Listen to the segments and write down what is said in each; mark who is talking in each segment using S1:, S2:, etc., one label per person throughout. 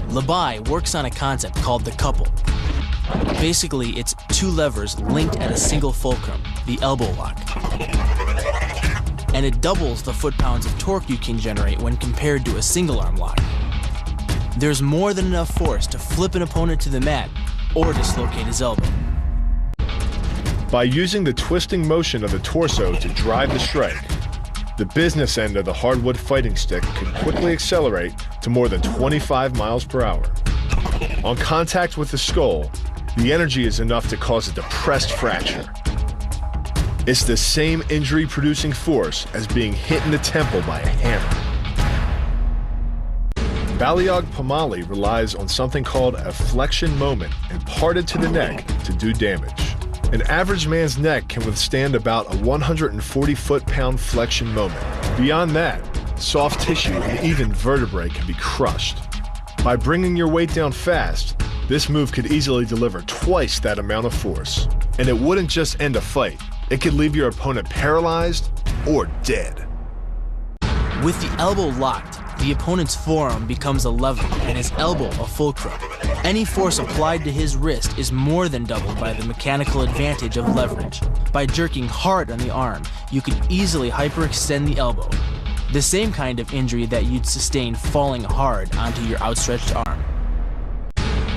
S1: Labai works on a concept called the couple. Basically, it's two levers linked at a single fulcrum, the elbow lock. And it doubles the foot-pounds of torque you can generate when compared to a single-arm lock. There's more than enough force to flip an opponent to the mat or dislocate his elbow.
S2: By using the twisting motion of the torso to drive the strike, the business end of the hardwood fighting stick can quickly accelerate to more than 25 miles per hour. On contact with the skull, the energy is enough to cause a depressed fracture. It's the same injury-producing force as being hit in the temple by a hammer. Baliag Pamali relies on something called a flexion moment imparted to the neck to do damage. An average man's neck can withstand about a 140 foot-pound flexion moment. Beyond that, soft tissue and even vertebrae can be crushed. By bringing your weight down fast, this move could easily deliver twice that amount of force. And it wouldn't just end a fight, it could leave your opponent paralyzed or dead.
S1: With the elbow locked, the opponent's forearm becomes a lever and his elbow a fulcrum. Any force applied to his wrist is more than doubled by the mechanical advantage of leverage. By jerking hard on the arm, you could easily hyperextend the elbow, the same kind of injury that you'd sustain falling hard onto your outstretched arm.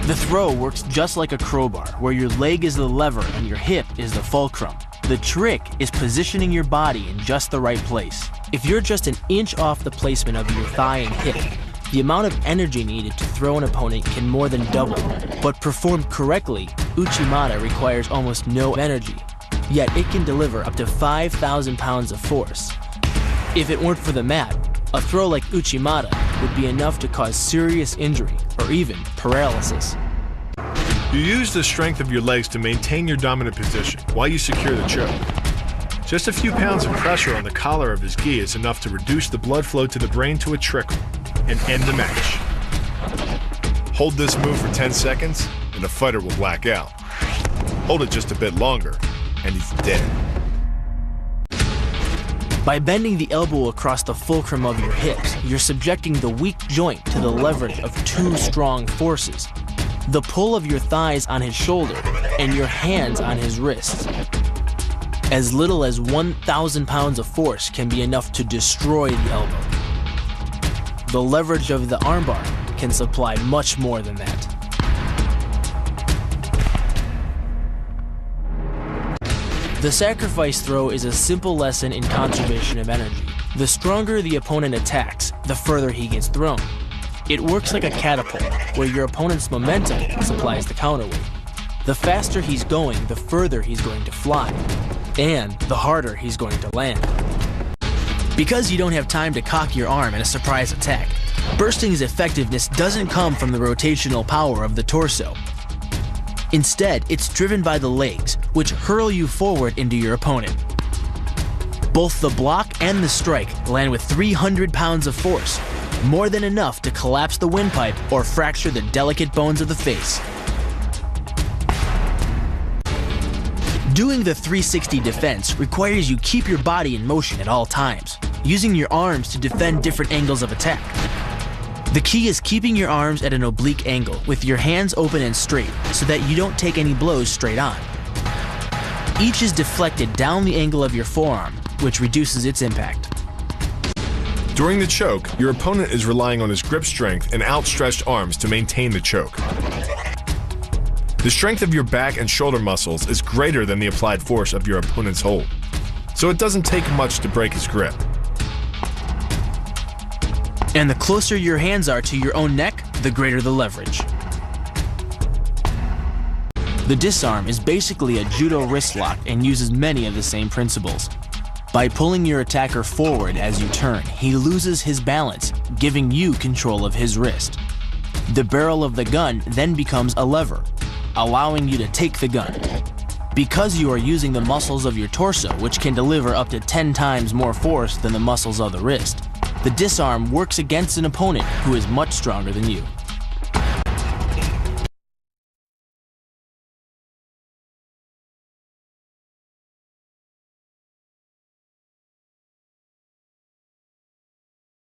S1: The throw works just like a crowbar, where your leg is the lever and your hip is the fulcrum. The trick is positioning your body in just the right place. If you're just an inch off the placement of your thigh and hip, the amount of energy needed to throw an opponent can more than double. But performed correctly, Uchimata requires almost no energy, yet it can deliver up to 5,000 pounds of force. If it weren't for the mat, a throw like Uchimata would be enough to cause serious injury or even paralysis.
S2: You use the strength of your legs to maintain your dominant position while you secure the choke. Just a few pounds of pressure on the collar of his gi is enough to reduce the blood flow to the brain to a trickle and end the match. Hold this move for 10 seconds and the fighter will black out. Hold it just a bit longer and he's dead.
S1: By bending the elbow across the fulcrum of your hips, you're subjecting the weak joint to the leverage of two strong forces: the pull of your thighs on his shoulder and your hands on his wrists. As little as 1,000 pounds of force can be enough to destroy the elbow. The leverage of the armbar can supply much more than that. The sacrifice throw is a simple lesson in conservation of energy. The stronger the opponent attacks, the further he gets thrown. It works like a catapult, where your opponent's momentum supplies the counterweight. The faster he's going, the further he's going to fly, and the harder he's going to land. Because you don't have time to cock your arm in a surprise attack, bursting's effectiveness doesn't come from the rotational power of the torso. Instead, it's driven by the legs, which hurl you forward into your opponent. Both the block and the strike land with 300 pounds of force, more than enough to collapse the windpipe or fracture the delicate bones of the face. Doing the 360 defense requires you keep your body in motion at all times, using your arms to defend different angles of attack. The key is keeping your arms at an oblique angle with your hands open and straight so that you don't take any blows straight on. Each is deflected down the angle of your forearm, which reduces its impact.
S2: During the choke, your opponent is relying on his grip strength and outstretched arms to maintain the choke. The strength of your back and shoulder muscles is greater than the applied force of your opponent's hold, so it doesn't take much to break his grip.
S1: And the closer your hands are to your own neck, the greater the leverage. The disarm is basically a judo wrist lock and uses many of the same principles. By pulling your attacker forward as you turn, he loses his balance, giving you control of his wrist. The barrel of the gun then becomes a lever, allowing you to take the gun. Because you are using the muscles of your torso, which can deliver up to 10 times more force than the muscles of the wrist, the disarm works against an opponent who is much stronger than you.